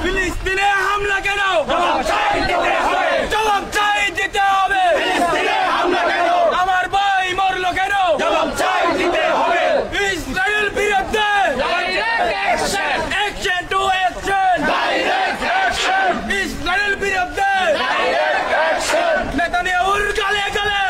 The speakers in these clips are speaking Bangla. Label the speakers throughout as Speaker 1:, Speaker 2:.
Speaker 1: ফিলিস্তিনে হামলা কেন? জবাব চাই দিতে হবে। আমার ভাই মরলো কেন? জবাব চাই দিতে হবে। ইসরায়েল বিরুদ্ধে অ্যাকশন টু অ্যাকশন, ইসরায়েল বিরুদ্ধে নেতানিয়াহুর গালে গালে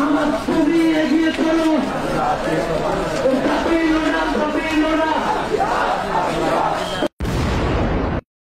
Speaker 2: আমার তুমি এগিয়ে চলো।